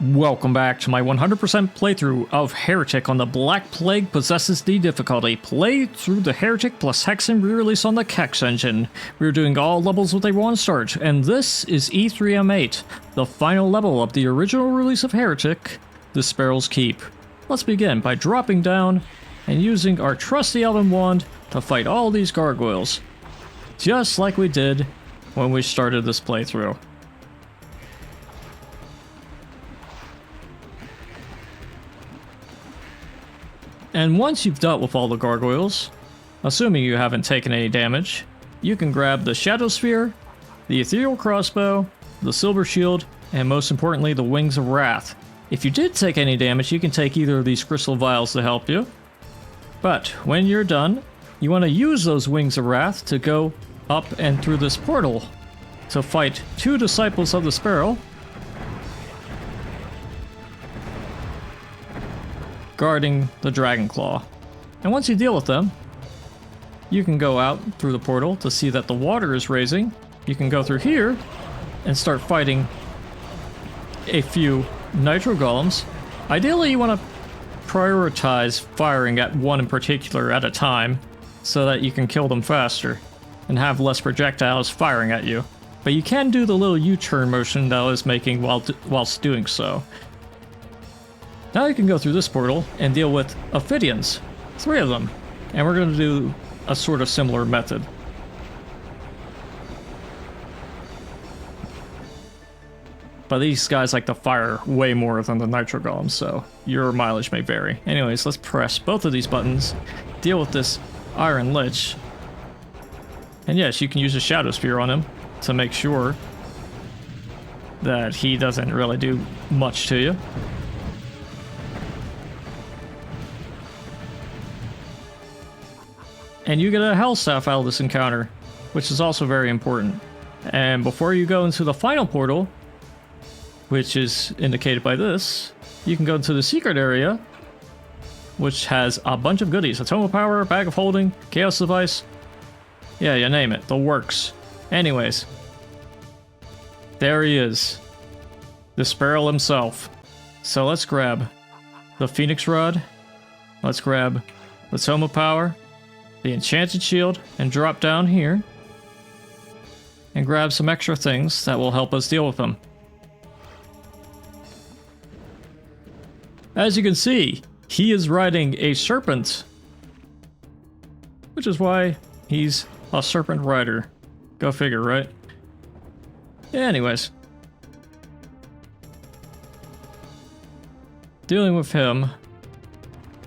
Welcome back to my 100% playthrough of Heretic on the Black Plague Possesses D difficulty. Play through the Heretic plus Hexen re-release on the Kex Engine. We're doing all levels with a 1 start, and this is E3M8, the final level of the original release of Heretic, the Sparrow's Keep. Let's begin by dropping down and using our trusty Elven Wand to fight all these gargoyles, just like we did when we started this playthrough. And once you've dealt with all the gargoyles, assuming you haven't taken any damage, you can grab the Shadow Sphere, the Ethereal Crossbow, the Silver Shield, and most importantly the Wings of Wrath. If you did take any damage, you can take either of these Crystal Vials to help you. But when you're done, you want to use those Wings of Wrath to go up and through this portal to fight 2 Disciples of the Sparrow, guarding the Dragon Claw. And once you deal with them, you can go out through the portal to see that the water is raising. You can go through here and start fighting a few Nitro Golems. Ideally, you want to prioritize firing at one in particular at a time so that you can kill them faster and have less projectiles firing at you. But you can do the little U-turn motion that I was making whilst doing so. Now you can go through this portal and deal with Ophidians, 3 of them, and we're going to do a sort of similar method. But these guys like to fire way more than the Nitro Golems, so your mileage may vary. Anyways, let's press both of these buttons, deal with this Iron Lich, and yes, you can use a Shadow Sphere on him to make sure that he doesn't really do much to you. And you get a Hell Staff out of this encounter, which is also very important. And before you go into the final portal, which is indicated by this, you can go into the secret area, which has a bunch of goodies. A Tome of Power, Bag of Holding, Chaos Device. Yeah, you name it. The works. Anyways. There he is. The Sparrow himself. So let's grab the Phoenix Rod. Let's grab the Tome of Power, the Enchanted Shield, and drop down here and grab some extra things that will help us deal with them. As you can see, he is riding a serpent, which is why he's a serpent rider. Go figure, right? Yeah, anyways. Dealing with him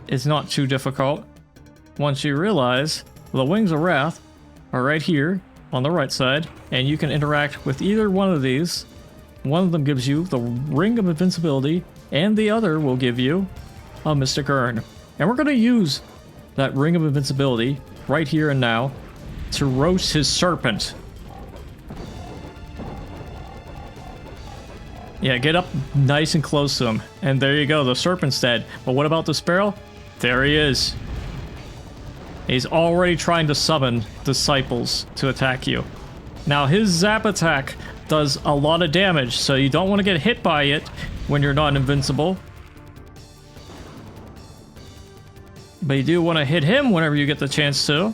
is not too difficult. Once you realize the Wings of Wrath are right here on the right side, and you can interact with either one of these. One of them gives you the Ring of Invincibility, and the other will give you a Mystic Urn. And we're going to use that Ring of Invincibility right here and now to roast his serpent. Yeah, get up nice and close to him. And there you go, the serpent's dead. But what about the Sparrow? There he is. He's already trying to summon Disciples to attack you. Now his Zap attack does a lot of damage, so you don't want to get hit by it when you're not invincible. But you do want to hit him whenever you get the chance to.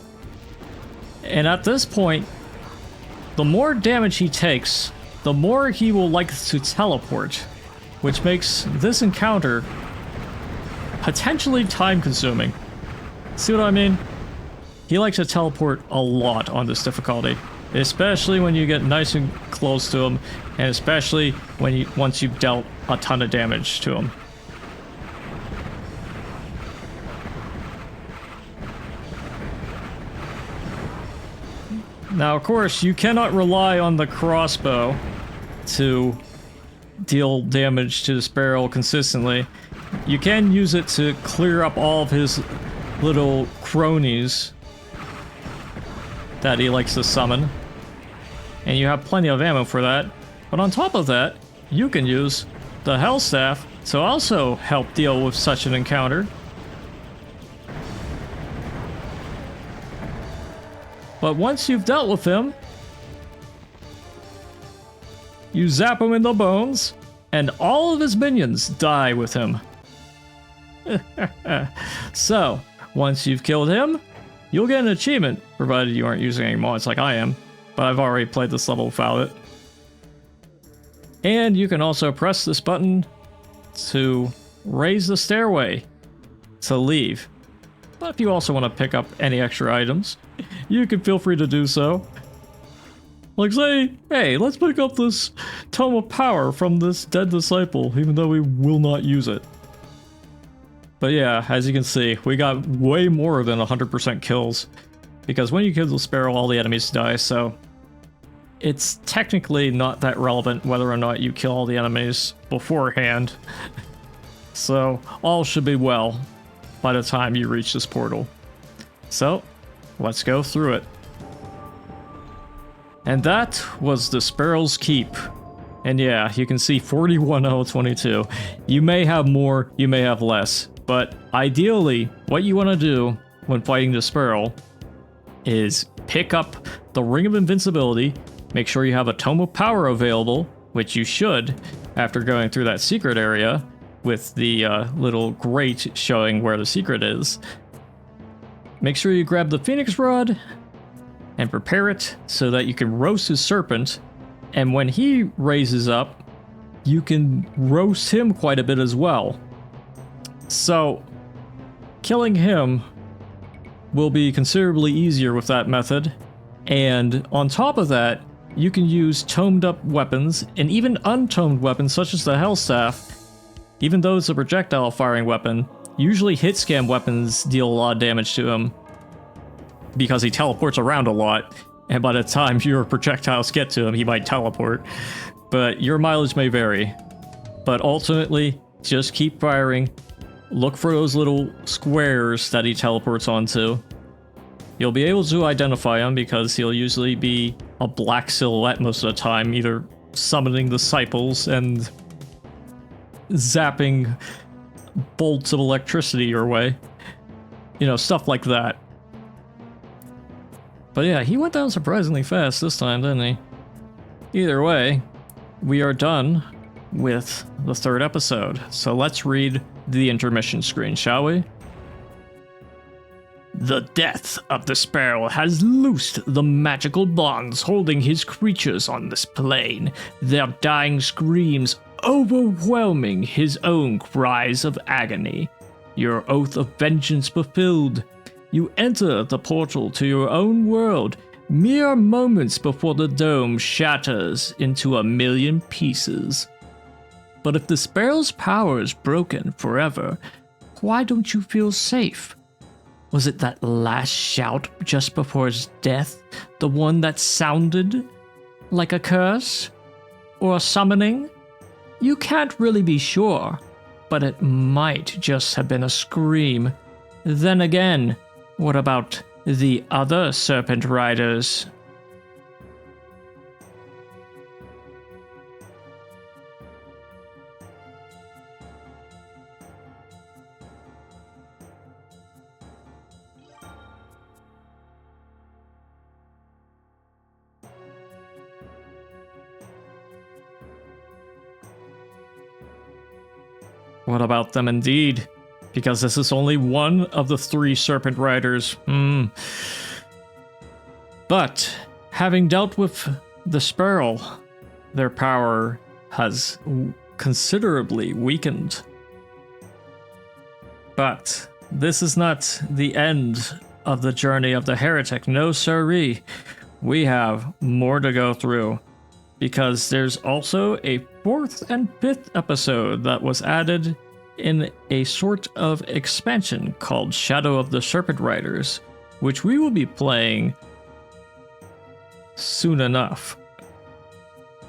And at this point, the more damage he takes, the more he will like to teleport, which makes this encounter potentially time-consuming. See what I mean? He likes to teleport a lot on this difficulty, especially when you get nice and close to him, and especially when once you've dealt a ton of damage to him. Now, of course, you cannot rely on the crossbow to deal damage to the Sparrow consistently. You can use it to clear up all of his little cronies that he likes to summon, and you have plenty of ammo for that. But on top of that, you can use the Hell Staff to also help deal with such an encounter. But once you've dealt with him, you zap him in the bones, and all of his minions die with him. So, once you've killed him, you'll get an achievement, provided you aren't using any mods like I am, but I've already played this level without it. And you can also press this button to raise the stairway to leave. But if you also want to pick up any extra items, you can feel free to do so. Like say, hey, let's pick up this Tome of Power from this dead disciple, even though we will not use it. But yeah, as you can see, we got way more than 100% kills, because when you kill the Sparrow, all the enemies die, so it's technically not that relevant whether or not you kill all the enemies beforehand. So all should be well by the time you reach this portal. So let's go through it. And that was the Sparrow's Keep. And yeah, you can see 41 out of 22. You may have more, you may have less, but ideally, what you want to do when fighting the Sparrow is pick up the Ring of Invincibility, make sure you have a Tome of Power available, which you should after going through that secret area with the little grate showing where the secret is. Make sure you grab the Phoenix Rod and prepare it so that you can roast his serpent, and when he raises up, you can roast him quite a bit as well. So, killing him will be considerably easier with that method, and on top of that, you can use tomed up weapons, and even untomed weapons such as the Hellstaff. Even though it's a projectile firing weapon, usually hit scan weapons deal a lot of damage to him, because he teleports around a lot, and by the time your projectiles get to him, he might teleport. But your mileage may vary. But ultimately, just keep firing. Look for those little squares that he teleports onto. You'll be able to identify him because he'll usually be a black silhouette most of the time, either summoning disciples and zapping bolts of electricity your way. You know, stuff like that. But yeah, he went down surprisingly fast this time, didn't he? Either way, we are done with the third episode. So let's read the intermission screen, shall we? The death of the Sparrow has loosed the magical bonds holding his creatures on this plane, their dying screams overwhelming his own cries of agony. Your oath of vengeance fulfilled. You enter the portal to your own world, mere moments before the dome shatters into a million pieces. But if the Sparrow's power is broken forever, why don't you feel safe? Was it that last shout just before his death, the one that sounded like a curse? Or a summoning? You can't really be sure, but it might just have been a scream. Then again, what about the other Serpent Riders? What about them indeed? Because this is only one of the 3 Serpent Riders. But, having dealt with the Sparrow, their power has considerably weakened. But, this is not the end of the journey of the Heretic, no siree. We have more to go through, because there's also a 4th and 5th episode that was added in a sort of expansion called Shadow of the Serpent Riders, which we will be playing soon enough.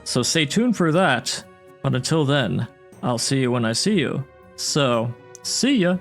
So stay tuned for that, but until then, I'll see you when I see you. So, see ya!